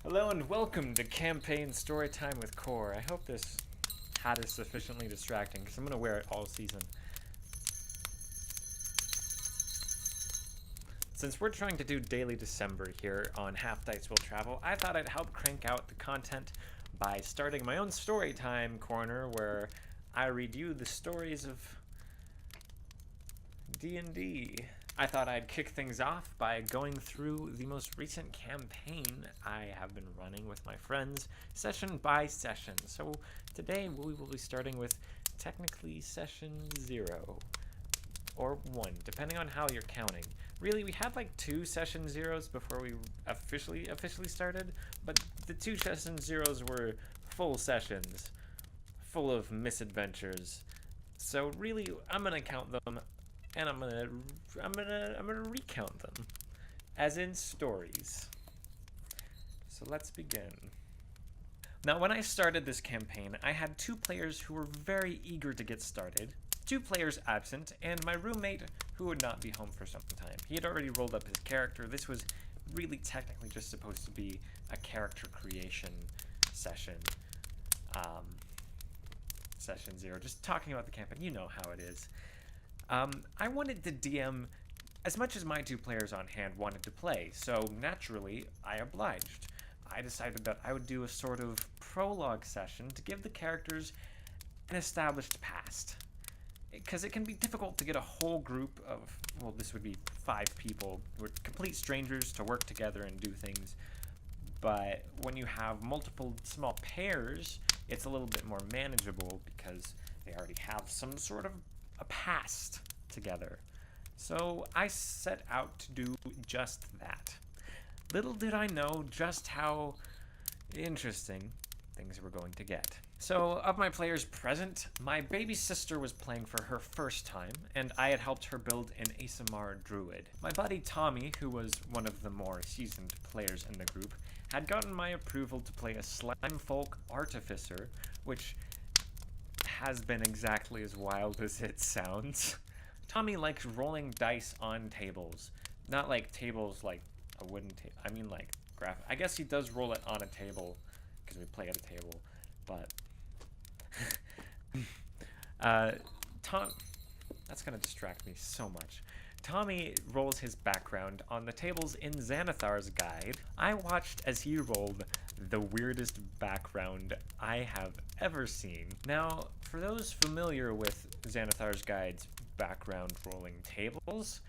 Hello and welcome to Campaign Storytime with Cour. I hope this hat is sufficiently distracting because I'm going to wear it all season. Since we're trying to do daily December here on Half Dice Will Travel, I thought I'd help crank out the content by starting my own Storytime corner where I read you the stories of D&D. I thought I'd kick things off by going through the most recent campaign I have been running with my friends, session by session. So today we will be starting with technically session 0, or 1, depending on how you're counting. Really, we had like 2 session 0s before we officially started, but the 2 session 0s were full sessions, full of misadventures. So really, I'm gonna count them. And I'm gonna recount them, as in stories. So let's begin. Now, when I started this campaign, I had 2 players who were very eager to get started, 2 players absent, and my roommate who would not be home for some time. He had already rolled up his character. This was really technically just supposed to be a character creation session. Session 0, just talking about the campaign. You know how it is. I wanted to DM as much as my 2 players on hand wanted to play, so naturally, I obliged. I decided that I would do a sort of prologue session to give the characters an established past. Because it can be difficult to get a whole group of, well, this would be 5 people, who are complete strangers, to work together and do things. But when you have multiple small pairs, it's a little bit more manageable because they already have some sort of a past together. So I set out to do just that. Little did I know just how interesting things were going to get. So, of my players present, my baby sister was playing for her first time, and I had helped her build an ASMR druid. My buddy Tommy, who was one of the more seasoned players in the group, had gotten my approval to play a slime folk artificer, which has been exactly as wild as it sounds. Tommy likes rolling dice on tables. Not like tables like a wooden table. I mean like graphic. I guess he does roll it on a table because we play at a table. But Tom, that's gonna distract me so much. Tommy rolls his background on the tables in Xanathar's guide. I watched as he rolled the weirdest background I have ever seen. Now, for those familiar with Xanathar's guide's background rolling tables,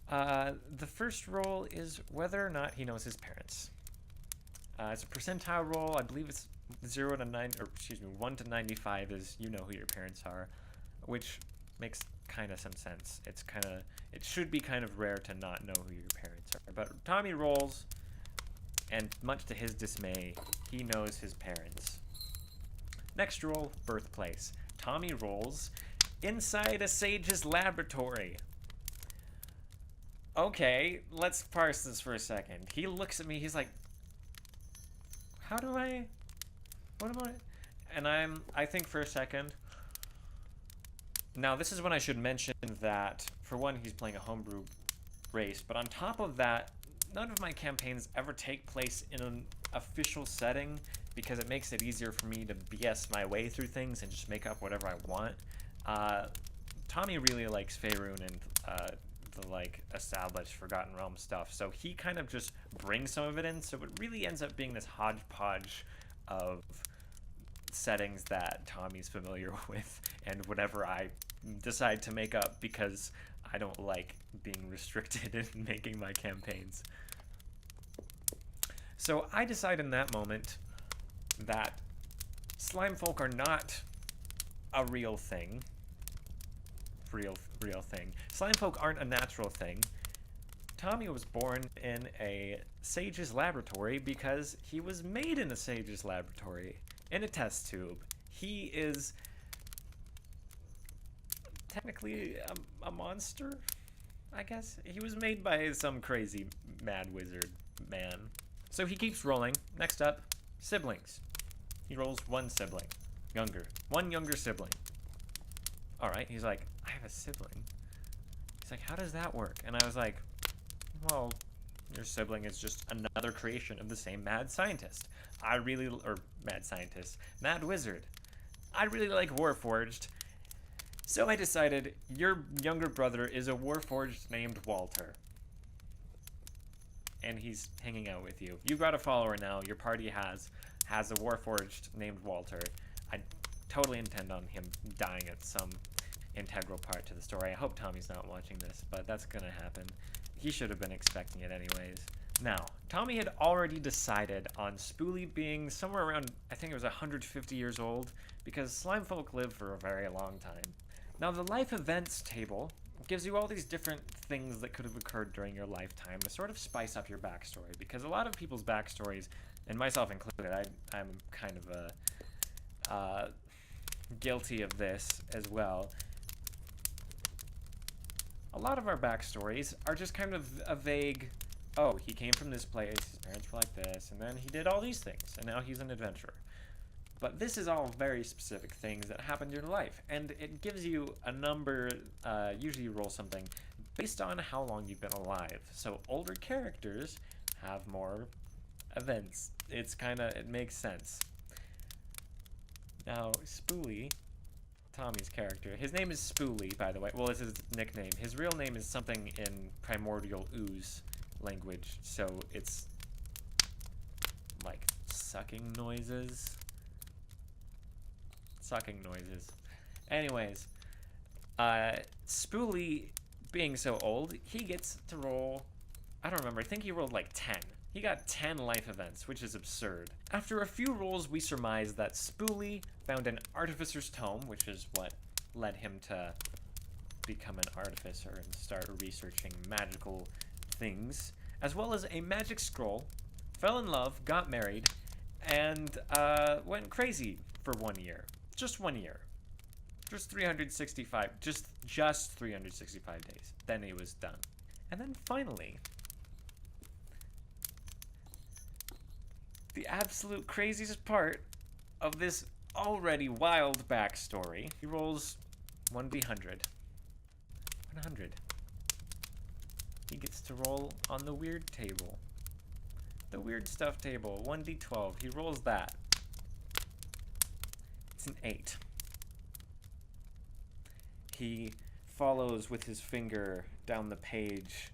the first roll is whether or not he knows his parents. It's a percentile roll. I believe it's 0 to 9, or excuse me, 1 to 95 is you know who your parents are, which makes kind of some sense. It should be kind of rare to not know who your parents are. But Tommy rolls, and much to his dismay, he knows his parents. Next roll, birthplace. Tommy rolls inside a sage's laboratory. Okay, let's parse this for a second. He looks at me, he's like, what am I? And I think for a second. Now, this is when I should mention that, for one, he's playing a homebrew race, but on top of that, none of my campaigns ever take place in an official setting because it makes it easier for me to BS my way through things and just make up whatever I want. Tommy really likes Faerun and the like established Forgotten Realm stuff, so he kind of just brings some of it in, so it really ends up being this hodgepodge of settings that Tommy's familiar with and whatever I decide to make up because I don't like being restricted in making my campaigns. So I decide in that moment that slime folk are not a real thing. Real thing. Slime folk aren't a natural thing. Tommy was born in a sage's laboratory because he was made in a sage's laboratory in a test tube. He is technically a monster, I guess. He was made by some crazy mad wizard man. So he keeps rolling. Next up, siblings. He rolls 1 sibling. One younger sibling. Alright, he's like, I have a sibling. He's like, how does that work? And I was like, well, Your sibling is just another creation of the same mad scientist. Mad wizard. I really like Warforged, so I decided your younger brother is a Warforged named Walter. And he's hanging out with you. You've got a follower now. Your party has a Warforged named Walter. I totally intend on him dying at some integral part to the story. I hope Tommy's not watching this, but that's gonna happen. He should have been expecting it anyways. Now, Tommy had already decided on Spoolie being somewhere around, I think it was 150 years old, because slime folk live for a very long time. Now, the life events table gives you all these different things that could have occurred during your lifetime to sort of spice up your backstory, because a lot of people's backstories, and myself included, I'm kind of guilty of this as well. A lot of our backstories are just kind of a vague, oh, he came from this place, his parents were like this, and then he did all these things, and now he's an adventurer. But this is all very specific things that happened in your life, and it gives you a number, usually you roll something, based on how long you've been alive. So older characters have more events. It makes sense. Now, Spoolie, Tommy's character, his name is Spoolie, by the way. Well, it's his nickname. His real name is something in primordial ooze language, so it's like sucking noises. Anyways, Spoolie, being so old, he gets to roll, I don't remember, I think he rolled like 10. He got 10 life events, which is absurd. After a few rolls, we surmised that Spoolie found an artificer's tome, which is what led him to become an artificer and start researching magical things, as well as a magic scroll, fell in love, got married, and went crazy for 1 year. Just 1 year. Just 365, just 365 days. Then he was done. And then finally, the absolute craziest part of this already wild backstory, he rolls 1d100. 100. He gets to roll on the weird table. The weird stuff table, 1d12. He rolls that. It's an 8. He follows with his finger down the page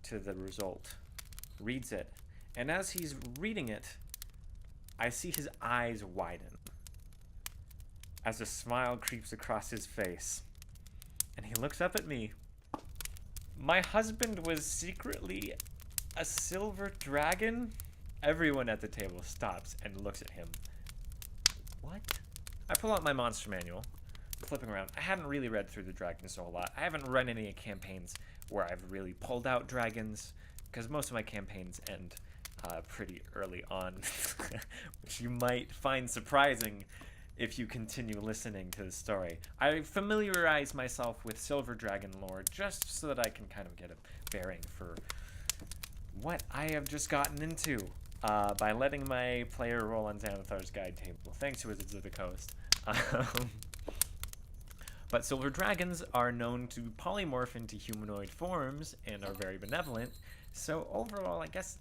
to the result, reads it, and as he's reading it, I see his eyes widen as a smile creeps across his face, and he looks up at me. My husband was secretly a silver dragon? Everyone at the table stops and looks at him. What? I pull out my monster manual, flipping around. I hadn't really read through the dragons a whole lot. I haven't run any campaigns where I've really pulled out dragons, because most of my campaigns end pretty early on, which you might find surprising if you continue listening to the story. I familiarize myself with Silver Dragon lore just so that I can kind of get a bearing for what I have just gotten into by letting my player roll on Xanathar's guide table. Thanks, Wizards of the Coast. But silver dragons are known to polymorph into humanoid forms and are very benevolent. So overall, I guess,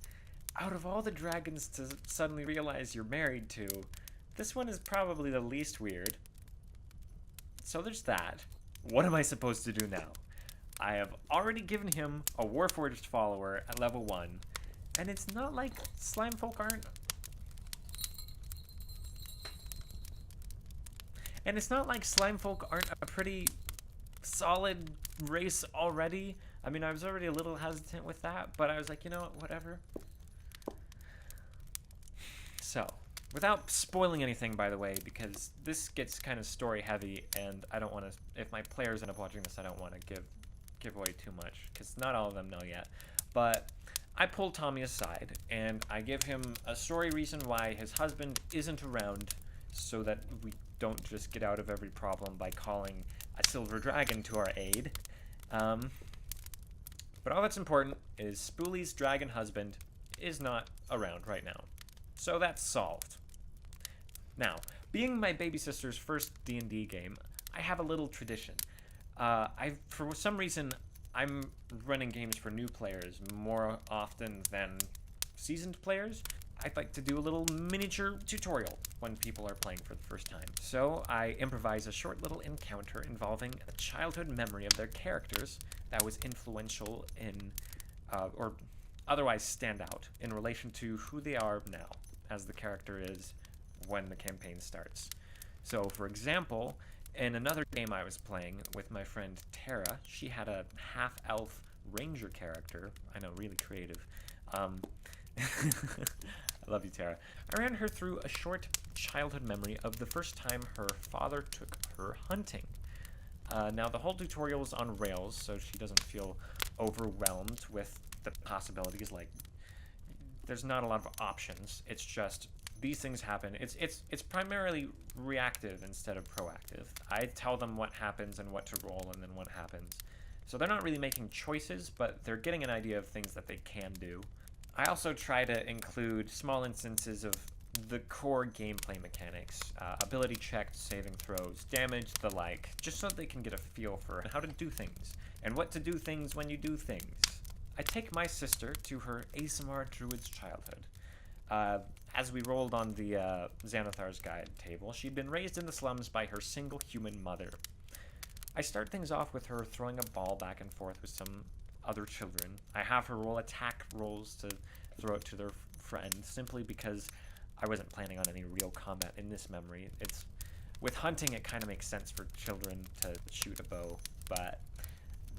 out of all the dragons to suddenly realize you're married to, this one is probably the least weird. So there's that. What am I supposed to do now? I have already given him a Warforged follower at level 1, and it's not like slime folk aren't... And it's not like slime folk aren't a pretty solid race already. I mean, I was already a little hesitant with that, but I was like, you know what, whatever. So, without spoiling anything, by the way, because this gets kind of story heavy, and I don't want to, if my players end up watching this, I don't want to give away too much, because not all of them know yet. But I pull Tommy aside, and I give him a story reason why his husband isn't around, so that we don't just get out of every problem by calling a silver dragon to our aid. But all that's important is Spoolie's dragon husband is not around right now. So that's solved. Now, being my baby sister's first D&D game, I have a little tradition. For some reason, I'm running games for new players more often than seasoned players. I'd like to do a little miniature tutorial when people are playing for the first time. So I improvise a short little encounter involving a childhood memory of their characters that was influential in, or otherwise stand out in relation to who they are now, as the character is when the campaign starts. So, for example, in another game I was playing with my friend Tara, she had a half-elf ranger character. I know, really creative. I love you, Tara. I ran her through a short childhood memory of the first time her father took her hunting. Now, the whole tutorial was on rails, so she doesn't feel overwhelmed with the possibilities. Like, there's not a lot of options. It's just these things happen. It's primarily reactive instead of proactive. I tell them what happens and what to roll, and then what happens. So they're not really making choices, but they're getting an idea of things that they can do. I also try to include small instances of the core gameplay mechanics, ability checks, saving throws, damage, the like, just so they can get a feel for how to do things, and what to do things when you do things. I take my sister to her ASMR Druid's childhood. As we rolled on the Xanathar's Guide table, she'd been raised in the slums by her single human mother. I start things off with her throwing a ball back and forth with some other children. I have her roll attack rolls to throw it to their friend, simply because I wasn't planning on any real combat in this memory. With hunting, it kind of makes sense for children to shoot a bow, but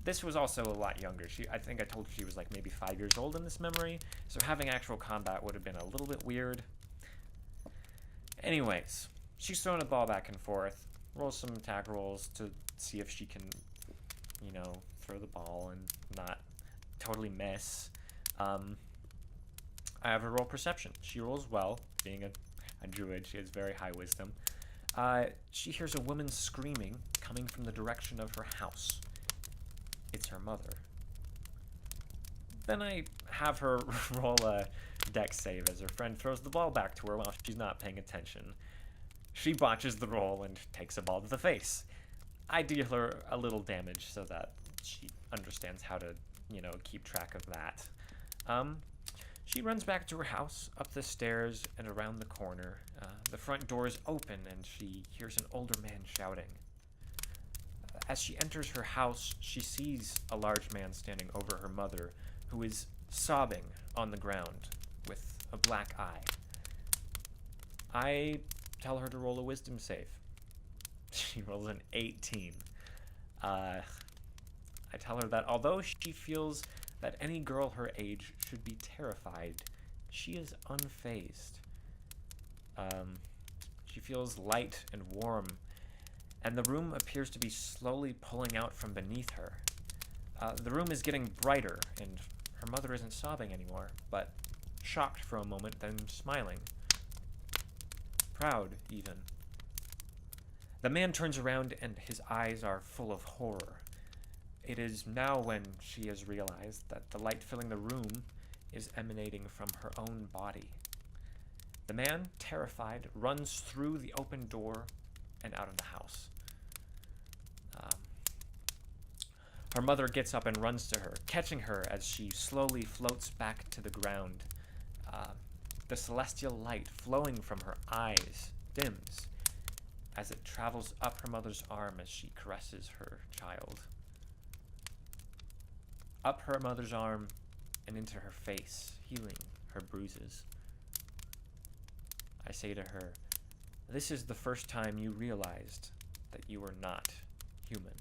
this was also a lot younger. I think I told you she was like maybe 5 years old in this memory, so having actual combat would have been a little bit weird. Anyways, she's throwing a ball back and forth, rolls some attack rolls to see if she can, throw the ball and not totally miss. I have her roll perception. She rolls well, being a druid. She has very high wisdom. She hears a woman screaming coming from the direction of her house. It's her mother. Then I have her roll a dex save as her friend throws the ball back to her while she's not paying attention. She botches the roll and takes a ball to the face. I deal her a little damage so that she understands how to, keep track of that. She runs back to her house, up the stairs, and around the corner. The front door is open, and she hears an older man shouting. As she enters her house, she sees a large man standing over her mother, who is sobbing on the ground with a black eye. I tell her to roll a wisdom save. She rolls an 18. I tell her that although she feels that any girl her age should be terrified, she is unfazed. She feels light and warm, and the room appears to be slowly pulling out from beneath her. The room is getting brighter, and her mother isn't sobbing anymore, but shocked for a moment, then smiling. Proud, even. The man turns around, and his eyes are full of horror. It is now when she has realized that the light filling the room is emanating from her own body. The man, terrified, runs through the open door and out of the house. Her mother gets up and runs to her, catching her as she slowly floats back to the ground. The celestial light flowing from her eyes dims as it travels up her mother's arm as she caresses her child. Up her mother's arm and into her face, healing her bruises. I say to her, "This is the first time you realized that you were not human."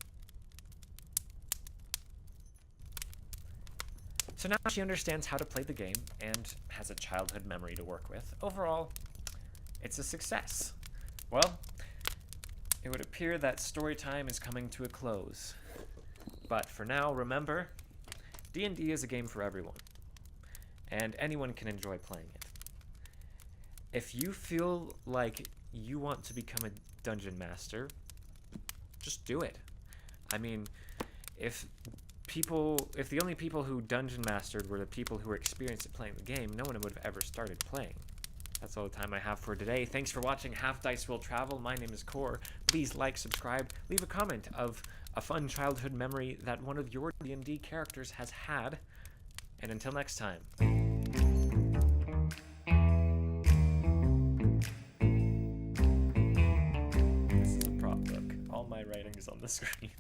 So now she understands how to play the game and has a childhood memory to work with. Overall, it's a success. Well, it would appear that Storytime is coming to a close. But for now, remember, D&D is a game for everyone, and anyone can enjoy playing it. If you feel like you want to become a dungeon master, just do it. I mean, if the only people who dungeon mastered were the people who were experienced at playing the game, no one would have ever started playing. That's all the time I have for today. Thanks for watching Half Dice Will Travel. My name is Cour. Please like, subscribe, leave a comment of a fun childhood memory that one of your D&D characters has had. And until next time. This is a prop book. All my writing is on the screen.